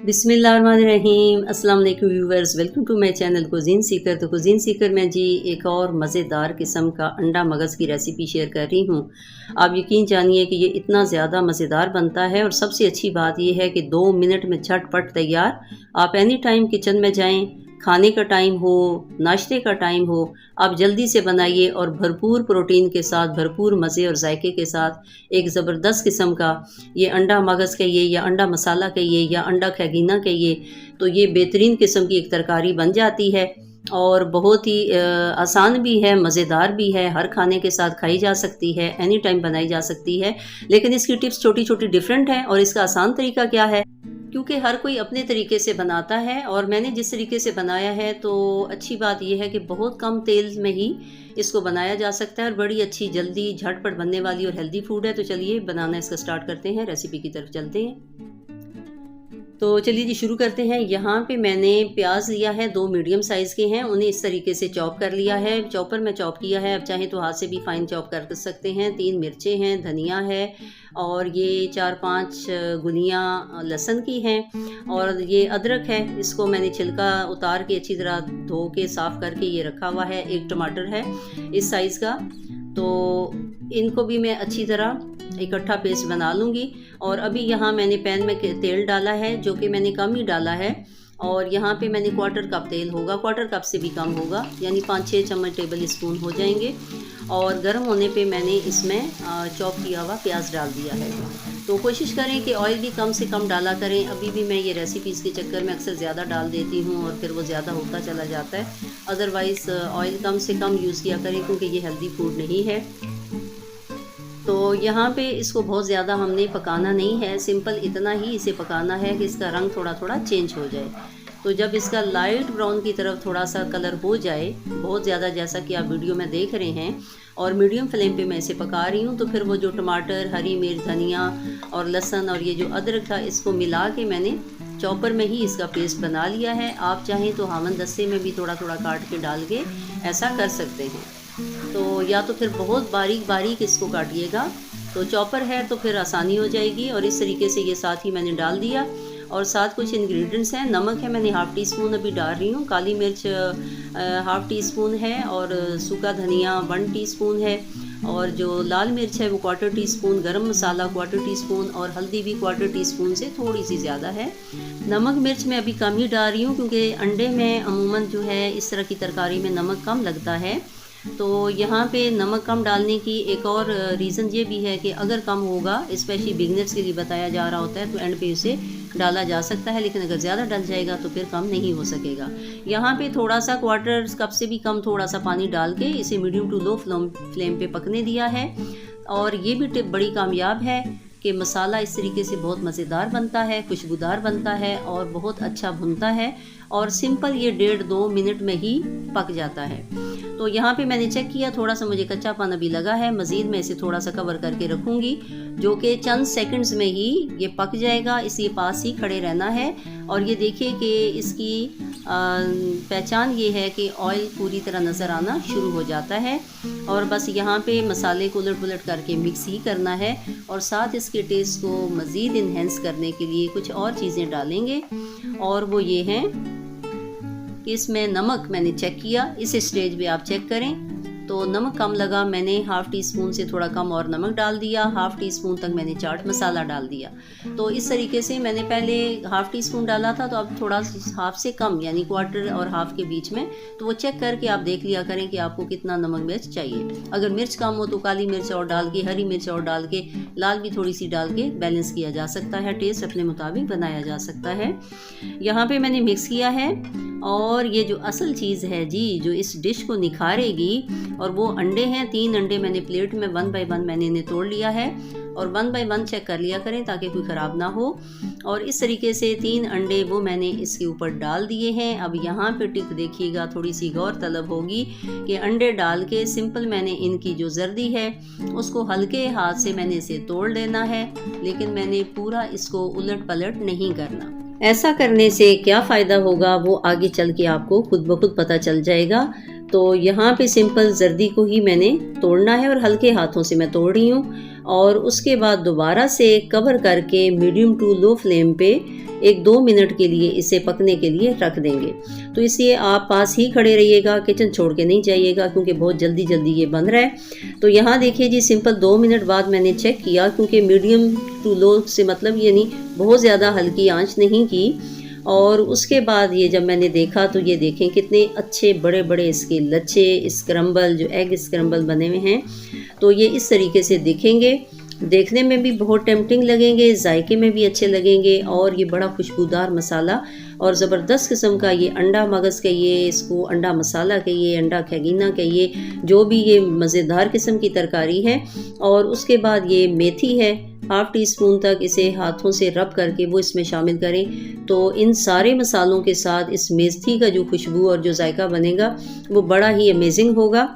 बिस्मिल्लाहिर्रहमानिर्रहीम। अस्सलाम वालेकुम viewers, welcome to my channel Cuisine Seeker. तो कुजीन सीकर में जी एक और मज़ेदार किस्म का अंडा मगज़ की रेसिपी शेयर कर रही हूँ। आप यकीन जानिए कि ये इतना ज़्यादा मज़ेदार बनता है और सबसे अच्छी बात ये है कि 2 मिनट में झटपट तैयार। आप एनी टाइम किचन में जाएं, खाने का टाइम हो, नाश्ते का टाइम हो, आप जल्दी से बनाइए और भरपूर प्रोटीन के साथ, भरपूर मज़े और जायके के साथ एक ज़बरदस्त किस्म का ये अंडा मगज़ कहिए या अंडा मसाला कहिए या अंडा खैगीना कहिए, तो ये बेहतरीन किस्म की एक तरकारी बन जाती है और बहुत ही आसान भी है, मज़ेदार भी है, हर खाने के साथ खाई जा सकती है, एनी टाइम बनाई जा सकती है। लेकिन इसकी टिप्स छोटी-छोटी डिफरेंट हैं और इसका आसान तरीका क्या है? क्योंकि हर कोई अपने तरीके से बनाता है और मैंने जिस तरीके से बनाया है, तो अच्छी बात यह है कि बहुत कम तेल में ही इसको बनाया जा सकता है और बड़ी अच्छी जल्दी झटपट बनने वाली और हेल्दी फूड है। तो चलिए बनाना इसका स्टार्ट करते हैं, रेसिपी की तरफ चलते हैं। तो चलिए जी शुरू करते हैं। यहाँ पे मैंने प्याज लिया है, 2 मीडियम साइज़ के हैं, उन्हें इस तरीके से चॉप कर लिया है, चॉपर में चॉप किया है। अब चाहें तो हाथ से भी फाइन चॉप कर सकते हैं। 3 मिर्चें हैं, धनिया है और ये 4-5 गुनियाँ लहसुन की हैं और ये अदरक है। इसको मैंने छिलका उतार के अच्छी तरह धो के साफ़ करके ये रखा हुआ है। 1 टमाटर है इस साइज़ का। तो इनको भी मैं अच्छी तरह इकट्ठा पेस्ट बना लूँगी। और अभी यहाँ मैंने पैन में तेल डाला है, जो कि मैंने कम ही डाला है और यहाँ पे मैंने 1/4 कप तेल होगा, 1/4 कप से भी कम होगा, यानी 5-6 चम्मच टेबल स्पून हो जाएंगे। और गर्म होने पे मैंने इसमें चॉप किया हुआ प्याज डाल दिया है। तो कोशिश करें कि ऑयल भी कम से कम डाला करें। अभी भी मैं ये रेसिपीज़ के चक्कर में अक्सर ज़्यादा डाल देती हूँ और फिर वो ज़्यादा होता चला जाता है। अदरवाइज़ ऑयल कम से कम यूज़ किया करें, क्योंकि ये हेल्दी फूड नहीं है। तो यहाँ पे इसको बहुत ज़्यादा हमने पकाना नहीं है, सिंपल इतना ही इसे पकाना है कि इसका रंग थोड़ा थोड़ा चेंज हो जाए। तो जब इसका लाइट ब्राउन की तरफ थोड़ा सा कलर हो जाए, बहुत ज़्यादा जैसा कि आप वीडियो में देख रहे हैं, और मीडियम फ्लेम पे मैं इसे पका रही हूँ, तो फिर वो जो टमाटर, हरी मिर्च, धनिया और लहसुन और ये जो अदरक था, इसको मिला के मैंने चॉपर में ही इसका पेस्ट बना लिया है। आप चाहें तो हामन दस्ते में भी थोड़ा थोड़ा काट के डाल के ऐसा कर सकते हैं। तो या तो फिर बहुत बारीक बारीक इसको काटिएगा, तो चॉपर है तो फिर आसानी हो जाएगी। और इस तरीके से ये साथ ही मैंने डाल दिया। और साथ कुछ इंग्रेडिएंट्स हैं। नमक है, मैंने ½ टीस्पून अभी डाल रही हूँ। काली मिर्च ½ टीस्पून है और सूखा धनिया 1 टीस्पून है और जो लाल मिर्च है वो 1/4 टीस्पून, गरम मसाला 1/4 टीस्पून और हल्दी भी 1/4 टीस्पून से थोड़ी सी ज़्यादा है। नमक मिर्च मैं अभी कम ही डाल रही हूँ, क्योंकि अंडे में अमूमन जो है इस तरह की तरकारी में नमक कम लगता है। तो यहाँ पे नमक कम डालने की एक और रीज़न ये भी है कि अगर कम होगा, स्पेशली बिगनर्स के लिए बताया जा रहा होता है, तो एंड पे उसे डाला जा सकता है। लेकिन अगर ज़्यादा डल जाएगा तो फिर कम नहीं हो सकेगा। यहाँ पे थोड़ा सा 1/4 कप से भी कम थोड़ा सा पानी डाल के इसे मीडियम टू लो फ्लेम पे पकने दिया है। और ये भी टिप बड़ी कामयाब है कि मसाला इस तरीके से बहुत मज़ेदार बनता है, खुशबूदार बनता है और बहुत अच्छा भुनता है और सिंपल ये 1.5-2 मिनट में ही पक जाता है। तो यहाँ पे मैंने चेक किया, थोड़ा सा मुझे कच्चापन अभी लगा है। मज़ीद मैं इसे थोड़ा सा कवर करके रखूँगी, जो कि चंद सेकंड्स में ही ये पक जाएगा। इसलिए पास ही खड़े रहना है। और ये देखिए कि इसकी पहचान ये है कि ऑयल पूरी तरह नज़र आना शुरू हो जाता है। और बस यहाँ पे मसाले को उलट पुलट करके मिक्स ही करना है और साथ इसके टेस्ट को मज़ीद इन्हेंस करने के लिए कुछ और चीज़ें डालेंगे। और वो ये हैं कि इसमें नमक मैंने चेक किया, इस स्टेज पे आप चेक करें तो नमक कम लगा, मैंने ½ टीस्पून से थोड़ा कम और नमक डाल दिया। ½ टीस्पून तक मैंने चाट मसाला डाल दिया। तो इस तरीके से मैंने पहले ½ टीस्पून डाला था, तो अब थोड़ा हाफ से कम, यानी 1/4 और हाफ के बीच में। तो वो चेक करके आप देख लिया करें कि आपको कितना नमक मिर्च चाहिए। अगर मिर्च कम हो तो काली मिर्च और डाल के, हरी मिर्च और डाल के, लाल भी थोड़ी सी डाल के बैलेंस किया जा सकता है। टेस्ट अपने मुताबिक बनाया जा सकता है। यहाँ पे मैंने मिक्स किया है। और ये जो असल चीज़ है जी, जो इस डिश को निखारेगी, और वो अंडे हैं। 3 अंडे मैंने प्लेट में 1 बाय 1 मैंने इन्हें तोड़ लिया है। और 1 बाय 1 चेक कर लिया करें ताकि कोई ख़राब ना हो। और इस तरीके से 3 अंडे वो मैंने इसके ऊपर डाल दिए हैं। अब यहाँ पे टिप देखिएगा, थोड़ी सी गौर तलब होगी कि अंडे डाल के सिंपल मैंने इनकी जो जर्दी है उसको हल्के हाथ से मैंने इसे तोड़ लेना है, लेकिन मैंने पूरा इसको उलट पलट नहीं करना। ऐसा करने से क्या फ़ायदा होगा वो आगे चल के आपको खुद ब खुद पता चल जाएगा। तो यहाँ पे सिंपल जर्दी को ही मैंने तोड़ना है और हल्के हाथों से मैं तोड़ रही हूँ। और उसके बाद दोबारा से कवर करके मीडियम टू लो फ्लेम पे 1-2 मिनट के लिए इसे पकने के लिए रख देंगे। तो इसलिए आप पास ही खड़े रहिएगा, किचन छोड़ के नहीं जाइएगा क्योंकि बहुत जल्दी जल्दी ये बन रहा है। तो यहाँ देखिए जी, सिंपल 2 मिनट बाद मैंने चेक किया, क्योंकि मीडियम टू लो से मतलब ये नहीं बहुत ज़्यादा हल्की आंच नहीं की। और उसके बाद ये जब मैंने देखा तो ये देखें कितने अच्छे बड़े बड़े इसके लच्छे स्क्रम्बल, जो एग स्क्रम्बल बने हुए हैं, तो ये इस तरीके से दिखेंगे। देखने में भी बहुत टेम्पटिंग लगेंगे, जायके में भी अच्छे लगेंगे और ये बड़ा खुशबूदार मसाला और ज़बरदस्त किस्म का ये अंडा मगज़ कहिए, इसको अंडा मसाला कहिए, अंडा खैगीना कहिए, जो भी ये मज़ेदार किस्म की तरकारी है। और उसके बाद ये मेथी है, हाफ़ टी स्पून तक इसे हाथों से रब करके वो इसमें शामिल करें। तो इन सारे मसालों के साथ इस मेथी का जो खुशबू और जो जायका बनेगा वो बड़ा ही अमेजिंग होगा।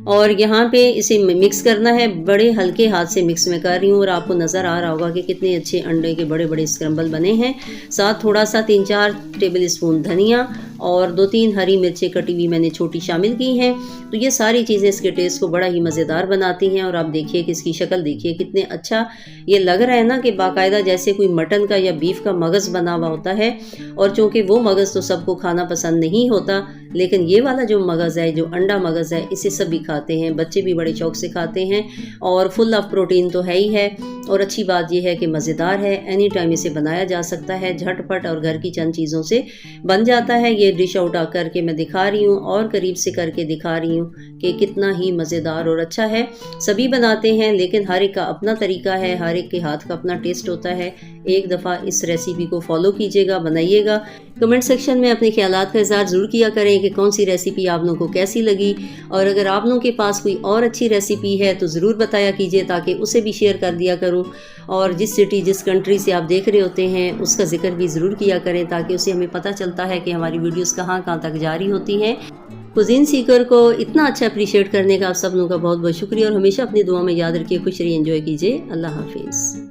और यहाँ पे इसे मिक्स करना है, बड़े हल्के हाथ से मिक्स में कर रही हूँ और आपको नज़र आ रहा होगा कि कितने अच्छे अंडे के बड़े बड़े स्क्रम्बल बने हैं। साथ थोड़ा सा 3-4 टेबल स्पून धनिया और 2-3 हरी मिर्चें कटी हुई मैंने छोटी शामिल की हैं। तो ये सारी चीज़ें इसके टेस्ट को बड़ा ही मज़ेदार बनाती हैं। और आप देखिए कि इसकी शक्ल देखिए कितने अच्छा ये लग रहा है ना, कि बाकायदा जैसे कोई मटन का या बीफ का मगज़ बना हुआ होता है। और चूँकि वो मगज़ तो सबको खाना पसंद नहीं होता, लेकिन ये वाला जो मगज़ है, जो अंडा मगज़ है, इसे सभी खाते हैं, बच्चे भी बड़े शौक से खाते हैं और फुल ऑफ प्रोटीन तो है ही है। और अच्छी बात यह है कि मज़ेदार है, एनी टाइम इसे बनाया जा सकता है, झटपट और घर की चंद चीज़ों से बन जाता है। ये डिश आउट आकर के मैं दिखा रही हूँ और करीब से करके दिखा रही हूँ कि कितना ही मज़ेदार और अच्छा है। सभी बनाते हैं लेकिन हर एक का अपना तरीका है, हर एक के हाथ का अपना टेस्ट होता है। एक दफ़ा इस रेसिपी को फॉलो कीजिएगा, बनाइएगा। कमेंट सेक्शन में अपने ख्यालात का इज़हार ज़रूर किया करें कि कौन सी रेसिपी आप लोगों को कैसी लगी। और अगर आप लोगों के पास कोई और अच्छी रेसिपी है तो ज़रूर बताया कीजिए, ताकि उसे भी शेयर कर दिया करूं। और जिस सिटी, जिस कंट्री से आप देख रहे होते हैं, उसका जिक्र भी ज़रूर किया करें, ताकि उसे हमें पता चलता है कि हमारी वीडियोस कहाँ कहाँ तक जारी होती हैं। कुज़ीन सीकर को इतना अच्छा अप्रिशिएट करने का आप सब लोगों का बहुत बहुत शुक्रिया। और हमेशा अपनी दुआ में याद रखिए, खुश रहिए, एंजॉय कीजिए। अल्लाह हाफिज़।